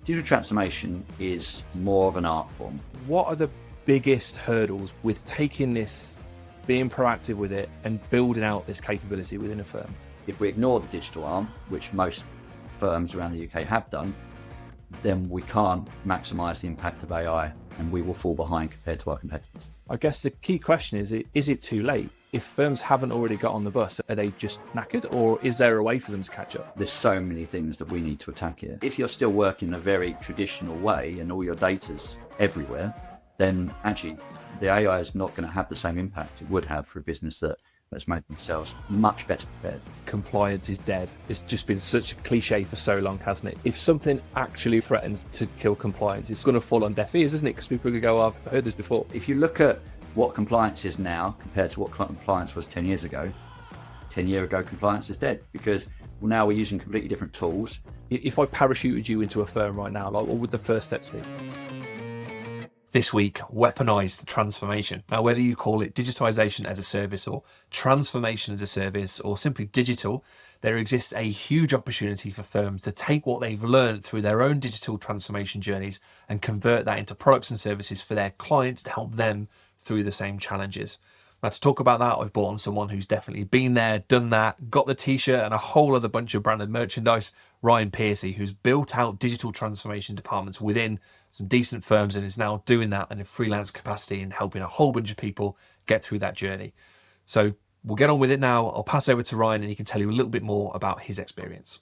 Digital transformation is more of an art form. What are the biggest hurdles with taking this, being proactive with it, and building out this capability within a firm? If we ignore the digital arm, which most firms around the UK have done, then we can't maximise the impact of AI and we will fall behind compared to our competitors. I guess the key question is it too late? If firms haven't already got on the bus, are they just knackered, or is there a way for them to catch up? There's so many things that we need to attack here. If you're still working a very traditional way and all your data's everywhere, then actually the AI is not going to have the same impact it would have for a business that's made themselves much better prepared. Compliance is dead. It's just been such a cliche for so long, hasn't it? If something actually threatens to kill compliance, it's going to fall on deaf ears, isn't it? Because people will go, oh, I've heard this before. If you look at what compliance is now compared to what compliance was 10 years ago, 10 years ago compliance is dead, because now we're using completely different tools. If I parachuted you into a firm right now, like, what would the first steps be? This week, weaponized transformation. Now, whether you call it digitization as a service or transformation as a service or simply digital, there exists a huge opportunity for firms to take what they've learned through their own digital transformation journeys and convert that into products and services for their clients to help them through the same challenges. Now, to talk about that, I've brought on someone who's definitely been there, done that, got the t-shirt and a whole other bunch of branded merchandise, Ryan Pearcy, who's built out digital transformation departments within some decent firms and is now doing that in a freelance capacity and helping a whole bunch of people get through that journey. So we'll get on with it now. I'll pass over to Ryan and he can tell you a little bit more about his experience.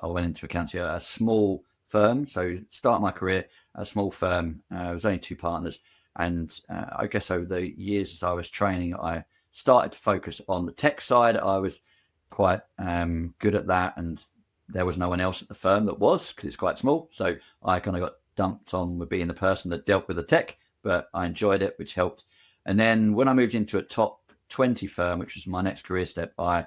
I went into accounting at a small firm. So start my career at a small firm. It was only two partners. And I guess over the years as I was training, I started to focus on the tech side. I was quite good at that. And there was no one else at the firm that was, because it's quite small. So I kind of got dumped on with being the person that dealt with the tech, but I enjoyed it, which helped. And then when I moved into a top 20 firm, which was my next career step, I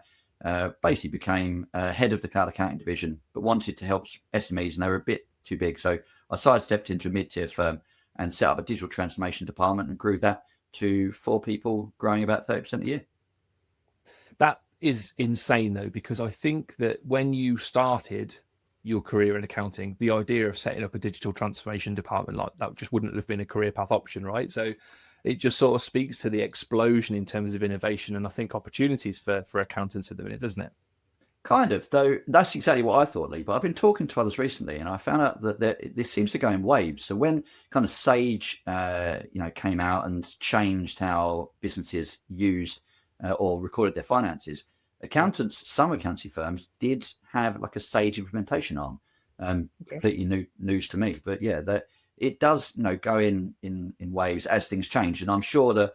basically became head of the cloud accounting division, but wanted to help SMEs, and they were a bit too big. So I sidestepped into a mid-tier firm and set up a digital transformation department and grew that to 4 people, growing about 30% a year. That is insane, though, because I think that when you started your career in accounting, the idea of setting up a digital transformation department like that just wouldn't have been a career path option, right? So it just sort of speaks to the explosion in terms of innovation and I think opportunities for accountants at the minute, doesn't it? Kind of, though. That's exactly what I thought, Lee. But I've been talking to others recently, and I found out that this seems to go in waves. So when kind of Sage, came out and changed how businesses used or recorded their finances, some accountancy firms did have like a Sage implementation arm. Completely new news to me, but yeah, that it does, go in waves as things change, and I'm sure that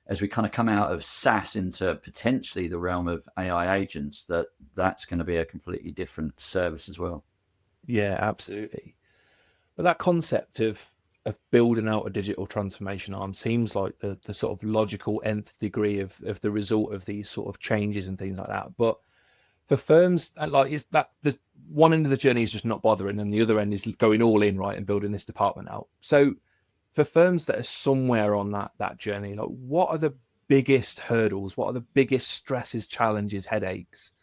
as we kind of come out of SaaS into potentially the realm of AI agents, that's going to be a completely different service as well. Yeah, absolutely. But that concept of building out a digital transformation arm seems like the sort of logical nth degree of the result of these sort of changes and things like that. But for firms, like, is that the one end of the journey is just not bothering, and the other end is going all in, right, and building this department out. So for firms that are somewhere on that journey, like, what are the biggest hurdles? What are the biggest stresses, challenges, headaches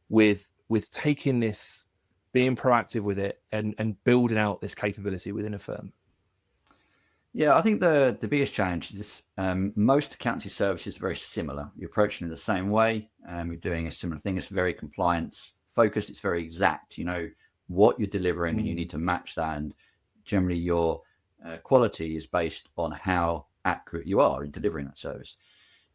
with taking this, being proactive with it, and building out this capability within a firm? Yeah, I think the biggest challenge is most accountancy services are very similar. You're approaching it the same way. You're doing a similar thing. It's very compliance focused. It's very exact. You know what you're delivering, and you need to match that. And generally, your quality is based on how accurate you are in delivering that service.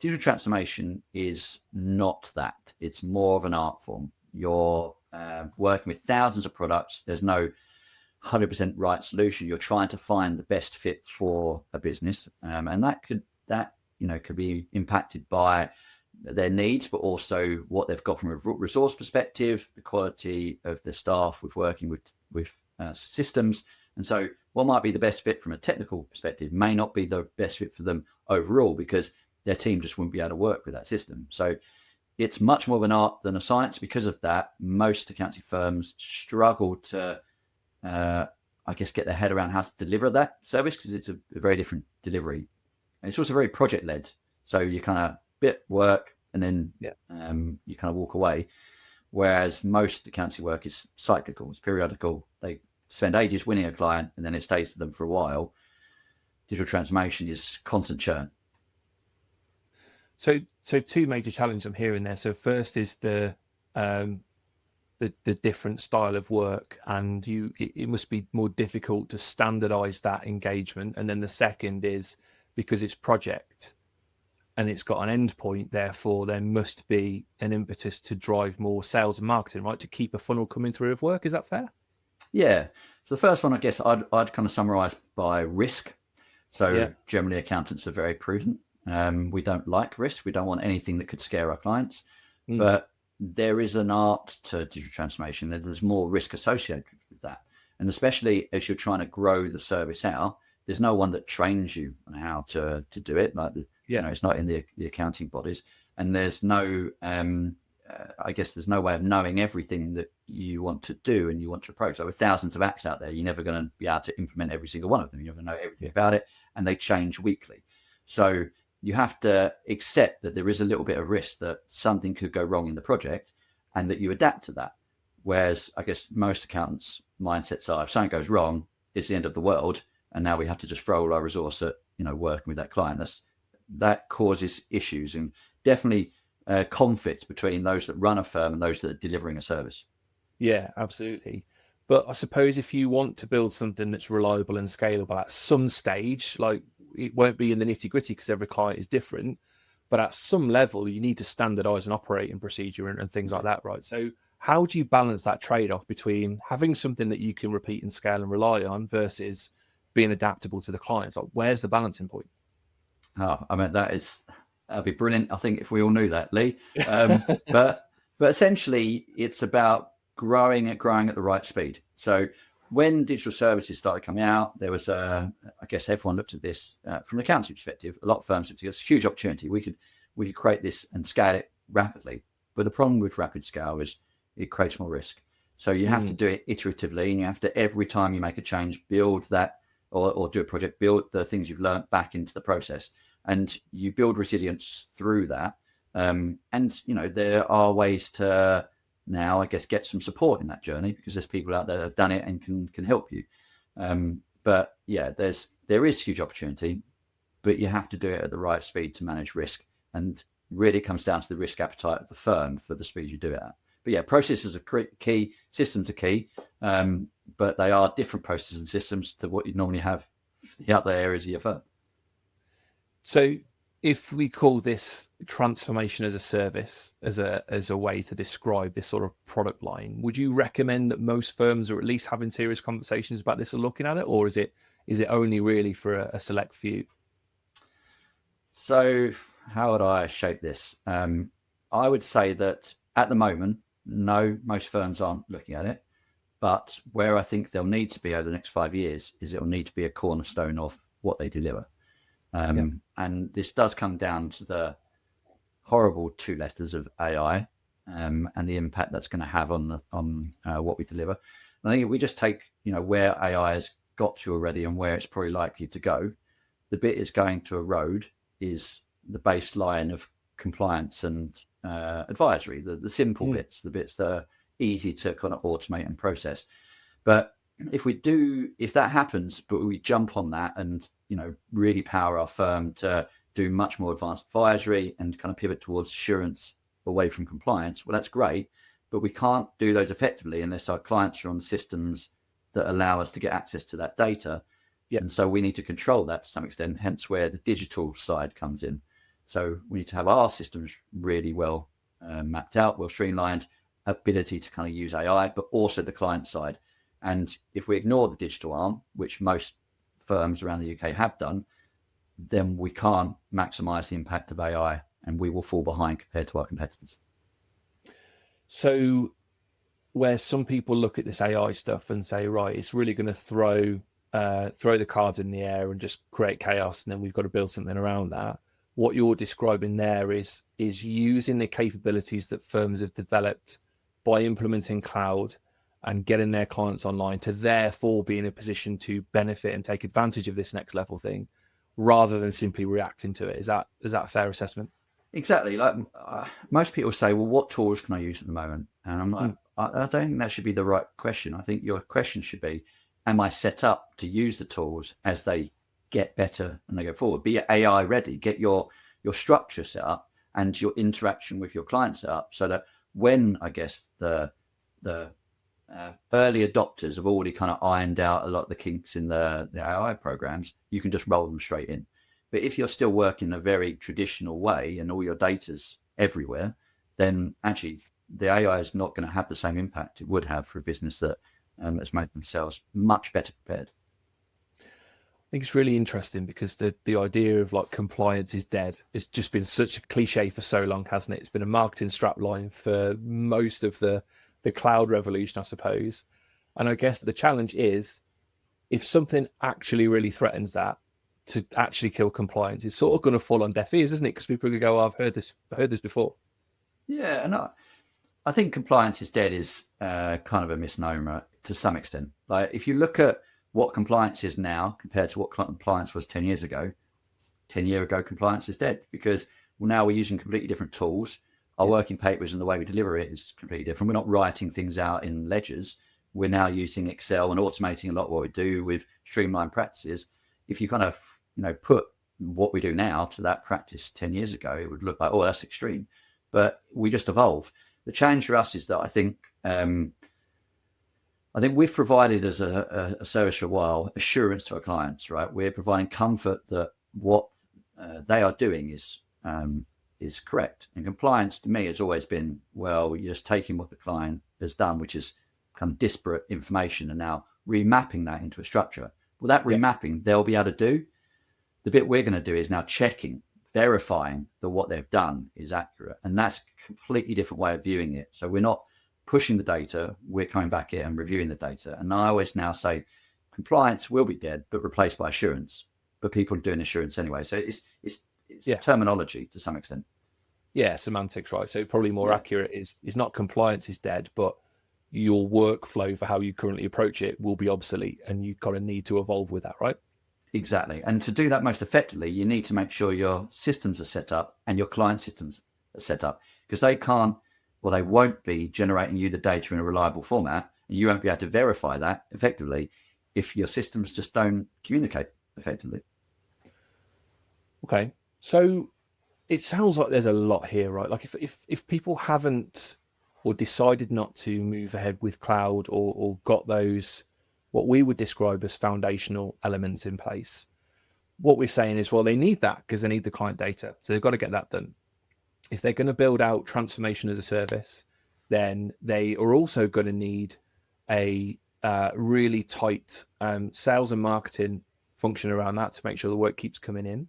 Digital transformation is not that. It's more of an art form. You're working with thousands of products. There's no 100% right solution. You're trying to find the best fit for a business, and that could be impacted by their needs, but also what they've got from a resource perspective, the quality of the staff with working with systems. And so what might be the best fit from a technical perspective may not be the best fit for them overall, because their team just wouldn't be able to work with that system. So it's much more of an art than a science. Because of that, most accounting firms struggle to, get their head around how to deliver that service, because it's a very different delivery. And it's also very project-led. So you kind of bit work and then you kind of walk away. Whereas most accounting work is cyclical, it's periodical. They spend ages winning a client and then it stays with them for a while. Digital transformation is constant churn. So two major challenges I'm hearing there. So first is the different style of work, and it must be more difficult to standardize that engagement. And then the second is because it's project and it's got an end point, therefore there must be an impetus to drive more sales and marketing, right? To keep a funnel coming through of work. Is that fair? Yeah. So the first one, I guess I'd kind of summarize by risk. So Yeah. generally accountants are very prudent. We don't like risk. We don't want anything that could scare our clients. Mm. But there is an art to digital transformation. There's more risk associated with that. And especially as you're trying to grow the service out, there's no one that trains you on how to do it. Like, it's not in the accounting bodies. And there's no, I guess there's no way of knowing everything that you want to do and you want to approach. So with thousands of acts out there, you're never going to be able to implement every single one of them. You're going to know everything about it, and they change weekly. So you have to accept that there is a little bit of risk that something could go wrong in the project and that you adapt to that. Whereas I guess most accountants' mindsets are, if something goes wrong, it's the end of the world. And now we have to just throw all our resource at, working with that client. That causes issues, and definitely conflict between those that run a firm and those that are delivering a service. Yeah, absolutely. But I suppose if you want to build something that's reliable and scalable at some stage, like it won't be in the nitty gritty because every client is different, but at some level you need to standardize an operating procedure and things like that, right? So how do you balance that trade-off between having something that you can repeat and scale and rely on versus being adaptable to the clients? Like, where's the balancing point? Oh, I mean, that'd be brilliant. I think if we all knew that, Lee. But essentially, it's about growing at the right speed. So when digital services started coming out, there was I guess everyone looked at this from an accounting perspective. A lot of firms looked at it's a huge opportunity. We could create this and scale it rapidly. But the problem with rapid scale is it creates more risk. So you have to do it iteratively, and you have to, every time you make a change, build that or do a project, build the things you've learned back into the process. And you build resilience through that. And, there are ways to now, I guess, get some support in that journey because there's people out there that have done it and can help you. But yeah, there is huge opportunity, but you have to do it at the right speed to manage risk. And really comes down to the risk appetite of the firm for the speed you do it at. But yeah, processes are key, systems are key, but they are different processes and systems to what you normally have in the other areas of your firm. So if we call this transformation as a service, as a way to describe this sort of product line, would you recommend that most firms are at least having serious conversations about this or looking at it, or is it only really for a select few? So how would I shape this? I would say that at the moment, no, most firms aren't looking at it. But where I think they'll need to be over the next 5 years is it'll need to be a cornerstone of what they deliver. And this does come down to the horrible 2 letters of AI and the impact that's going to have on what we deliver. And I think if we just take where AI has got to already and where it's probably likely to go, the bit it's going to erode is the baseline of compliance and advisory, the simple bits, the bits that are easy to kind of automate and process. But if that happens, but we jump on that and really power our firm to do much more advanced advisory and kind of pivot towards assurance away from compliance, well, that's great, but we can't do those effectively unless our clients are on systems that allow us to get access to that data. Yeah. And so we need to control that to some extent, hence where the digital side comes in. So we need to have our systems really well mapped out, well streamlined, ability to kind of use AI, but also the client side. And if we ignore the digital arm, which most firms around the UK have done, then we can't maximize the impact of AI and we will fall behind compared to our competitors. So where some people look at this AI stuff and say, right, it's really going to throw the cards in the air and just create chaos, and then we've got to build something around that. What you're describing there is using the capabilities that firms have developed by implementing cloud and getting their clients online to therefore be in a position to benefit and take advantage of this next level thing, rather than simply reacting to it. Is that a fair assessment? Exactly. Like most people say, well, what tools can I use at the moment? And I'm like, I don't think that should be the right question. I think your question should be, am I set up to use the tools as they get better and they go forward? Be AI ready, get your structure set up and your interaction with your client set up, so that when, I guess, the early adopters have already kind of ironed out a lot of the kinks in the AI programs, you can just roll them straight in. But if you're still working a very traditional way and all your data's everywhere, then actually the AI is not going to have the same impact it would have for a business that has made themselves much better prepared. I think it's really interesting because the idea of like compliance is dead. It's just been such a cliche for so long, hasn't it? It's been a marketing strapline for most of the cloud revolution, I suppose. And I guess the challenge is, if something actually really threatens that, to actually kill compliance, it's sort of going to fall on deaf ears, isn't it? Because people are going to go, oh, I've heard this before. Yeah, and I think compliance is dead is kind of a misnomer to some extent. Like if you look at what compliance is now compared to what compliance was 10 years ago, 10 year ago compliance is dead, because now we're using completely different tools. Our working papers and the way we deliver it is completely different. We're not writing things out in ledgers. We're now using Excel and automating a lot of what we do with streamlined practices. If you kind of put what we do now to that practice 10 years ago, it would look like, oh, that's extreme. But we just evolve. The challenge for us is that I think we've provided as a service for a while assurance to our clients, right? We're providing comfort that what they are doing is correct. And compliance to me has always been, well, you're just taking what the client has done, which is kind of disparate information, and now remapping that into a structure. Well, that remapping they'll be able to do. The bit we're going to do is now checking, verifying that what they've done is accurate. And that's a completely different way of viewing it. So we're not pushing the data, we're coming back here and reviewing the data. And I always now say compliance will be dead, but replaced by assurance. But people are doing assurance anyway. So it's terminology to some extent. Yeah, semantics, right? So probably more accurate is not compliance is dead, but your workflow for how you currently approach it will be obsolete, and you kind of need to evolve with that, right? Exactly. And to do that most effectively, you need to make sure your systems are set up and your client systems are set up, because they won't be generating you the data in a reliable format, and you won't be able to verify that effectively if your systems just don't communicate effectively. Okay. So it sounds like there's a lot here, right? Like if people haven't or decided not to move ahead with cloud, or got those what we would describe as foundational elements in place, what we're saying is, well, they need that because they need the client data. So they've got to get that done. If they're going to build out transformation as a service, then they are also going to need a really tight sales and marketing function around that to make sure the work keeps coming in.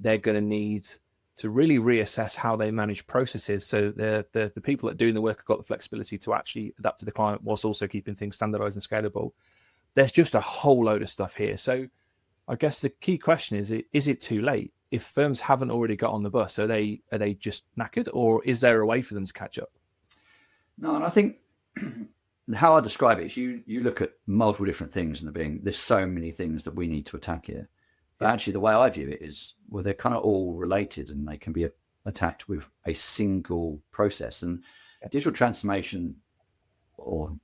They're going to need to really reassess how they manage processes, so the people that are doing the work have got the flexibility to actually adapt to the client whilst also keeping things standardized and scalable. There's just a whole load of stuff here. So I guess the key question is it too late? If firms haven't already got on the bus, are they just knackered, or is there a way for them to catch up? No, and I think how I describe it is you look at multiple different things, and there's so many things that we need to attack here. But actually, the way I view it is, well, they're kind of all related, and they can be attacked with a single process. And digital transformation, or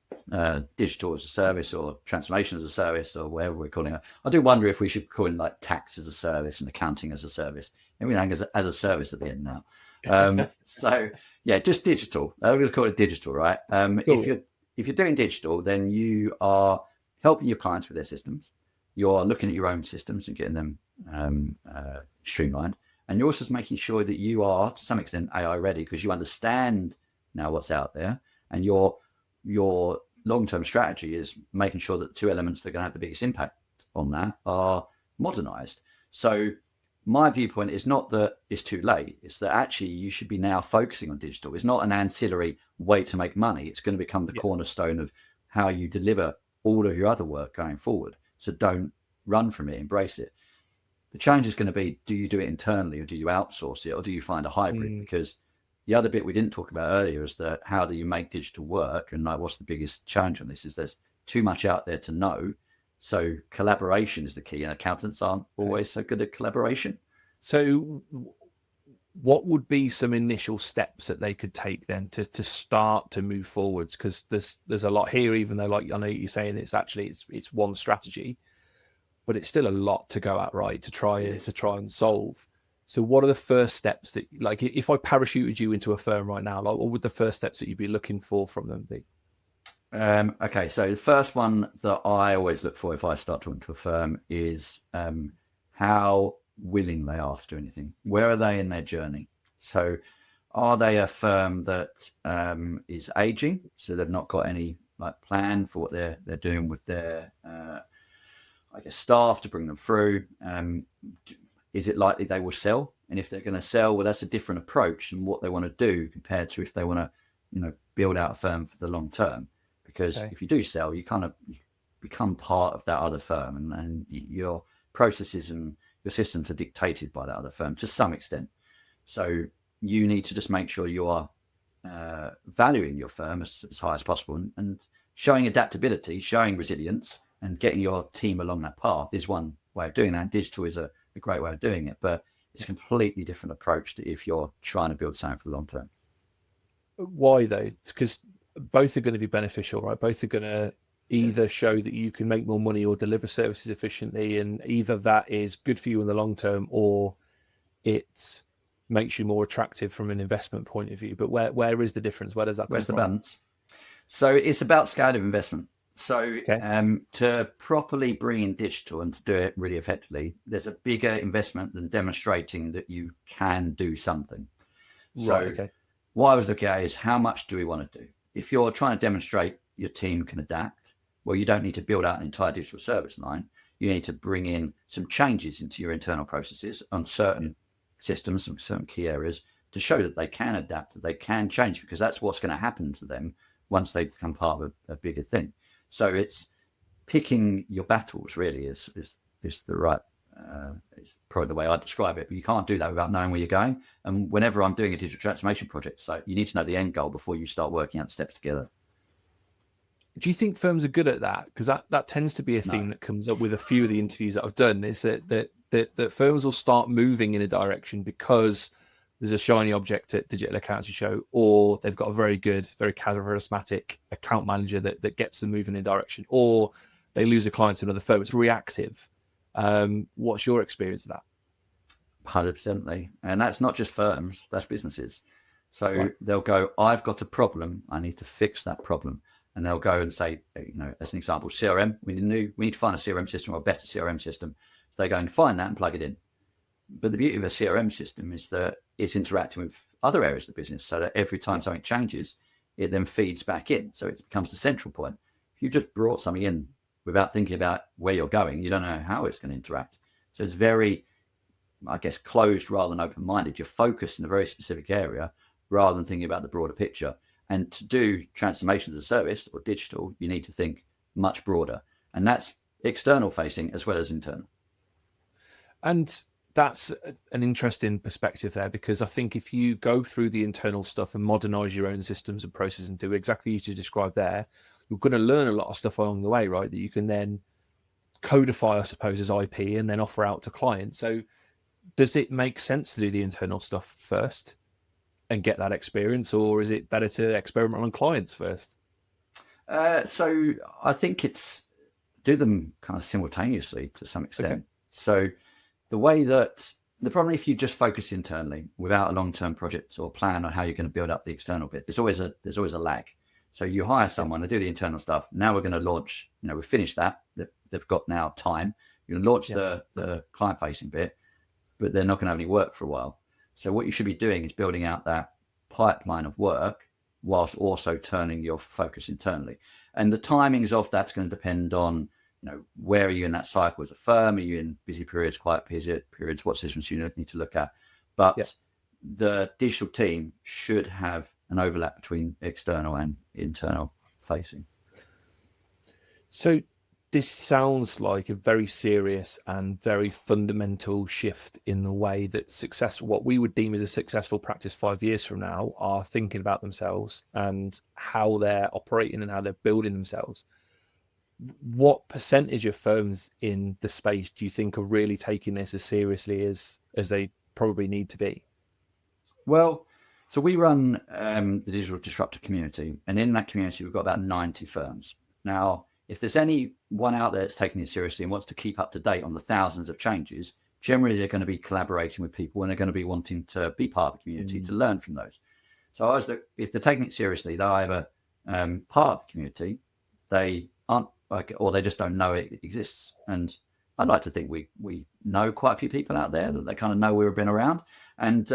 digital as a service, or transformation as a service, or whatever we're calling it. I do wonder if we should call it like tax as a service and accounting as a service. Everything as a service at the end now. So yeah, just digital. I'm going to call it digital, right? Cool. If you're doing digital, then you are helping your clients with their systems. You're looking at your own systems and getting them streamlined. And you're also making sure that you are, to some extent, AI ready, because you understand now what's out there. And your long-term strategy is making sure that the two elements that are going to have the biggest impact on that are modernized. So my viewpoint is not that it's too late. It's that actually you should be now focusing on digital. It's not an ancillary way to make money. It's going to become the cornerstone of how you deliver all of your other work going forward. So don't run from it, embrace it. The challenge is going to be, do you do it internally, or do you outsource it, or do you find a hybrid? Because the other bit we didn't talk about earlier is that how do you make digital work? And like, what's the biggest challenge on this is there's too much out there to know. So collaboration is the key, and accountants aren't always so good at collaboration. So what would be some initial steps that they could take then to start to move forwards? Because there's a lot here, even though, like, I know you're saying it's one strategy, but it's still a lot to go at, right? It is. To try and solve. So what are the first steps that, like, if I parachuted you into a firm right now, like, what would the first steps that you'd be looking for from them be? Okay, so the first one that I always look for if I start talking to a firm is how willing they are to do anything. Where are they in their journey? So, are they a firm that is aging, so they've not got any like plan for what they're doing with their I guess staff to bring them through? Is it likely they will sell? And if they're going to sell, well, that's a different approach than what they want to do compared to if they want to, build out a firm for the long term. Because Okay. if you do sell, you become part of that other firm, and your processes and your systems are dictated by that other firm to some extent. So you need to just make sure you are valuing your firm as high as possible, and showing adaptability, showing resilience, and getting your team along that path is one way of doing that. Digital is a great way of doing it, but it's a completely different approach to if you're trying to build something for the long term. Why though? Because both are going to be beneficial, right? Both are going to Yeah. either show that you can make more money or deliver services efficiently, and either that is good for you in the long term, or it makes you more attractive from an investment point of view. But where is the difference? Where does that come Where's the from? balance? So it's about scale of investment. So Okay. to properly bring in digital and to do it really effectively, there's a bigger investment than demonstrating that you can do something. Right. So Okay. what I was looking at is how much do we want to do? If you're trying to demonstrate your team can adapt, well, you don't need to build out an entire digital service line. You need to bring in some changes into your internal processes on Yeah. certain systems, some certain key areas to show that they can adapt, that they can change, because that's what's going to happen to them once they become part of a bigger thing. So it's picking your battles really is the right it's probably the way I describe it, but you can't do that without knowing where you're going. And whenever I'm doing a digital transformation project, so you need to know the end goal before you start working out the steps together. Do you think firms are good at that? Because that tends to be a No, theme that comes up with a few of the interviews that I've done. Is that firms will start moving in a direction because there's a shiny object at Digital Accountancy Show, or they've got a very good, very charismatic account manager that gets them moving in a direction, or they lose a client to another firm. It's reactive. What's your experience of that? 100%. And that's not just firms, that's businesses. So Right. they'll go, I've got a problem, I need to fix that problem. And they'll go and say, as an example, CRM, we need to find a CRM system or a better CRM system. So they go and find that and plug it in. But the beauty of a CRM system is that it's interacting with other areas of the business, so that every time something changes, it then feeds back in. So it becomes the central point. If you just brought something in without thinking about where you're going, you don't know how it's going to interact. So it's very, I guess, closed rather than open-minded. You're focused in a very specific area rather than thinking about the broader picture. And to do transformation as a service or digital, you need to think much broader. And that's external facing as well as internal. And that's an interesting perspective there, because I think if you go through the internal stuff and modernize your own systems and processes and do exactly what you described there, you're going to learn a lot of stuff along the way, right? That you can then codify, I suppose, as IP and then offer out to clients. So does it make sense to do the internal stuff first and get that experience, or is it better to experiment on clients first? So I think it's do them kind of simultaneously to some Okay. extent. So the way that the problem, if you just focus internally without a long-term project or plan on how you're going to build up the external bit, there's always a lag. So you hire Yeah. someone to do the internal stuff. Now we're going to launch. We've finished that. They've got now time. You're going to launch Yeah. the client-facing bit, but they're not going to have any work for a while. So what you should be doing is building out that pipeline of work whilst also turning your focus internally. And the timings of that's going to depend on, where are you in that cycle as a firm? Are you in busy periods, quiet periods? What systems you need to look at? Yeah. But the digital team should have an overlap between external and internal facing. So this sounds like a very serious and very fundamental shift in the way that what we would deem as a successful practice 5 years from now, are thinking about themselves and how they're operating and how they're building themselves. What percentage of firms in the space do you think are really taking this as seriously as they probably need to be? Well, so we run the Digital Disruptor community, and in that community, we've got about 90 firms. Now, if there's any one out there that's taking it seriously and wants to keep up to date on the thousands of changes, generally they're going to be collaborating with people and they're going to be wanting to be part of the community to learn from those. So if they're taking it seriously, they're either part of the community, they aren't like, or they just don't know it exists. And I'd like to think we know quite a few people out there that they kind of know we've been around, and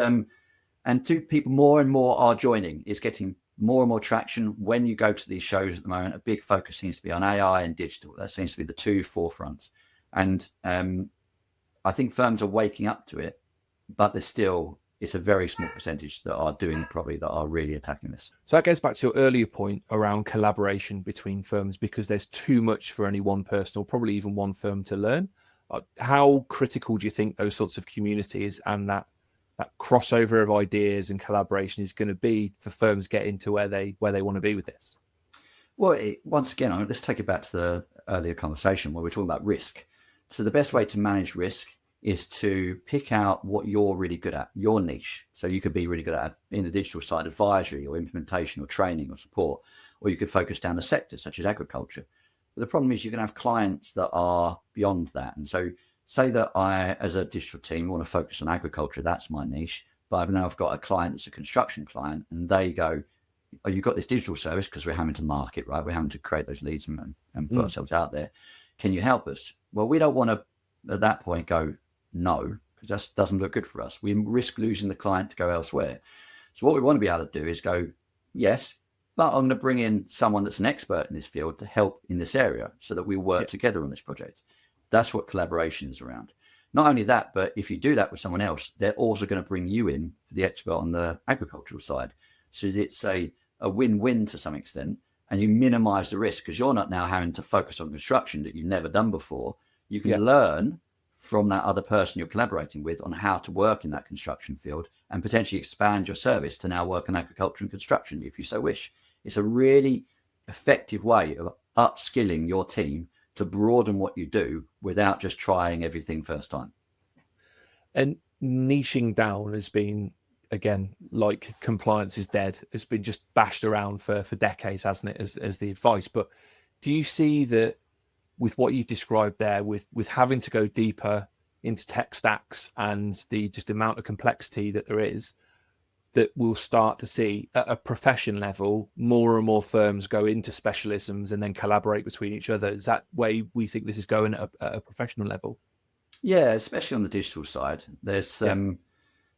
two people more and more are joining. It's getting more and more traction when you go to these shows at the moment. A big focus seems to be on AI and digital. That seems to be the two forefronts. And I think firms are waking up to it, but it's a very small percentage that are doing it properly, that are really attacking this. So that goes back to your earlier point around collaboration between firms, because there's too much for any one person or probably even one firm to learn. How critical do you think those sorts of communities and that crossover of ideas and collaboration is going to be for firms getting to where they want to be with this? Well, once again, let's take it back to the earlier conversation where we're talking about risk. So the best way to manage risk is to pick out what you're really good at, your niche. So you could be really good at, in the digital side, advisory or implementation or training or support, or you could focus down a sector such as agriculture. But the problem is you're going to have clients that are beyond that. And so say that I, as a digital team, want to focus on agriculture, that's my niche. But I've got a client that's a construction client, and they go, oh, you've got this digital service, because we're having to market, right? We're having to create those leads and put ourselves out there. Can you help us? Well, we don't want to, at that point, go, no, because that doesn't look good for us. We risk losing the client to go elsewhere. So what we want to be able to do is go, yes, but I'm going to bring in someone that's an expert in this field to help in this area so that we work together on this project. That's what collaboration is around. Not only that, but if you do that with someone else, they're also going to bring you in, the expert on the agricultural side. So it's a win-win to some extent, and you minimize the risk because you're not now having to focus on construction that you've never done before. You can learn from that other person you're collaborating with on how to work in that construction field and potentially expand your service to now work in agriculture and construction if you so wish. It's a really effective way of upskilling your team to broaden what you do without just trying everything first time. And niching down has been, again, like compliance is dead, it's been just bashed around for decades, hasn't it, as the advice. But do you see that with what you've described there, with having to go deeper into tech stacks and the amount of complexity that there is, that we'll start to see at a profession level more and more firms go into specialisms and then collaborate between each other? Is that way we think this is going at a professional level? Yeah, especially on the digital side. There's over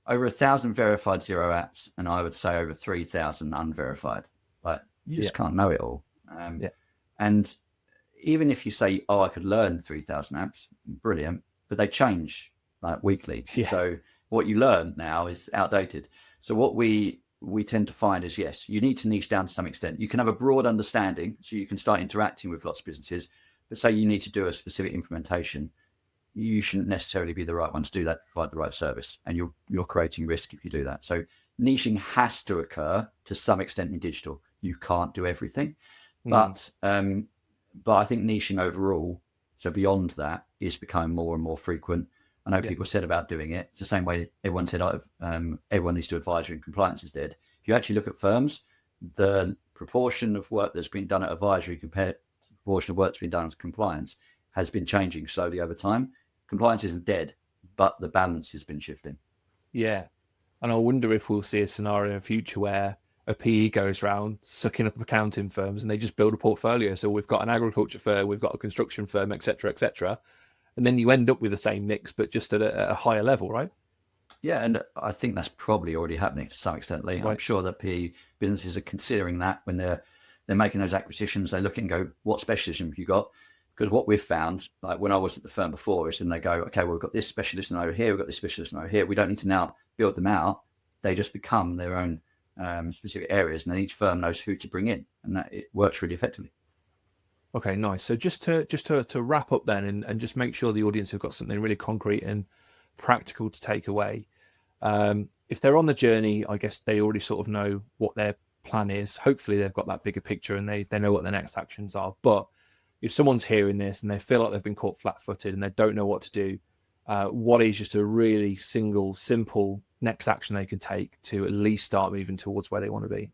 1,000 verified zero apps, and I would say over 3,000 unverified. But you just can't know it all. And even if you say, oh, I could learn 3,000 apps, brilliant, but they change like weekly. So what you learn now is outdated. So what we tend to find is, yes, you need to niche down to some extent. You can have a broad understanding, so you can start interacting with lots of businesses, but say you need to do a specific implementation, you shouldn't necessarily be the right one to do that, provide the right service, and you're creating risk if you do that. So niching has to occur to some extent in digital. You can't do everything, but I think niching overall, so beyond that, is becoming more and more frequent. I know people said about doing it. It's the same way everyone said everyone needs to do advisory and compliance is dead. If you actually look at firms, the proportion of work that's been done at advisory compared to the proportion of work that's been done as compliance has been changing slowly over time. Compliance isn't dead, but the balance has been shifting. Yeah. And I wonder if we'll see a scenario in the future where a PE goes around sucking up accounting firms and they just build a portfolio. So we've got an agriculture firm, we've got a construction firm, et cetera, et cetera. And then you end up with the same mix, but just at a higher level, right? Yeah, and I think that's probably already happening to some extent, Lee. Right. I'm sure that PE businesses are considering that when they're making those acquisitions. They look and go, what specialism have you got? Because what we've found, like when I was at the firm before, is then they go, okay, well, we've got this specialist over here, we've got this specialist over here. We don't need to now build them out. They just become their own specific areas, and then each firm knows who to bring in, and that it works really effectively. Okay, nice. So just to wrap up then, and just make sure the audience have got something really concrete and practical to take away. If they're on the journey, I guess they already sort of know what their plan is. Hopefully they've got that bigger picture and they know what their next actions are. But if someone's hearing this and they feel like they've been caught flat-footed and they don't know what to do, what is just a really simple next action they can take to at least start moving towards where they want to be?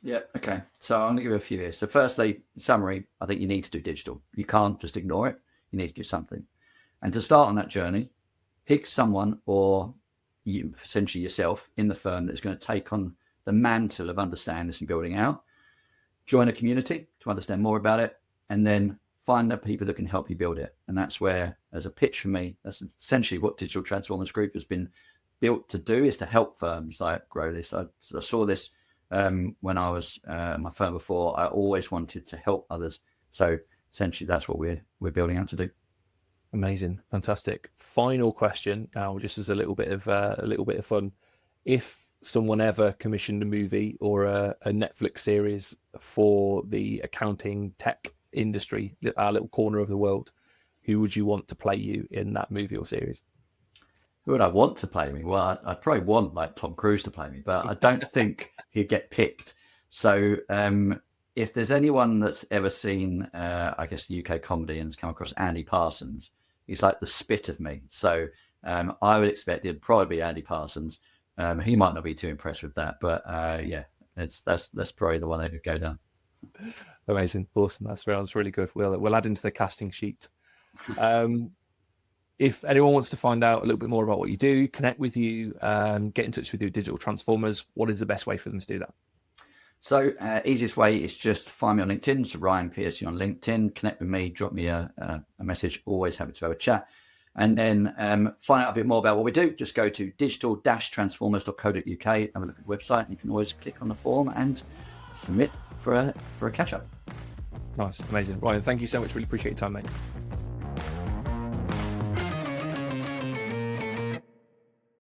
Yeah. Okay. So I'm going to give you a few here. So firstly, in summary, I think you need to do digital. You can't just ignore it. You need to do something. And to start on that journey, pick someone or you, essentially yourself in the firm that's going to take on the mantle of understanding this and building out. Join a community to understand more about it, and then find the people that can help you build it. And that's where, as a pitch for me, that's essentially what Digital Transformers Group has been built to do, is to help firms like grow this. I saw this when I was my firm before. I always wanted to help others. So essentially that's what we're building out to do. Amazing, fantastic. Final question now, just as a little bit of fun. If someone ever commissioned a movie or a Netflix series for the accounting tech industry, our little corner of the world, who would you want to play you in that movie or series? Who would I want to play me? Well, I'd probably want like Tom Cruise to play me, but I don't think he'd get picked. So if there's anyone that's ever seen, I guess, UK comedy and has come across Andy Parsons, he's like the spit of me. So I would expect it'd probably be Andy Parsons. He might not be too impressed with that, but yeah, that's probably the one that could go down. Amazing, awesome. That's really good. We'll add into the casting sheet. If anyone wants to find out a little bit more about what you do, connect with you, get in touch with your Digital Transformers, what is the best way for them to do that? So easiest way is just find me on LinkedIn. So Ryan Pearcy on LinkedIn, connect with me, drop me a message. Always happy to have a chat. And then find out a bit more about what we do. Just go to digital-transformers.co.uk, have a look at the website, and you can always click on the form and submit for a catch-up. Nice, amazing. Ryan, thank you so much. Really appreciate your time, mate.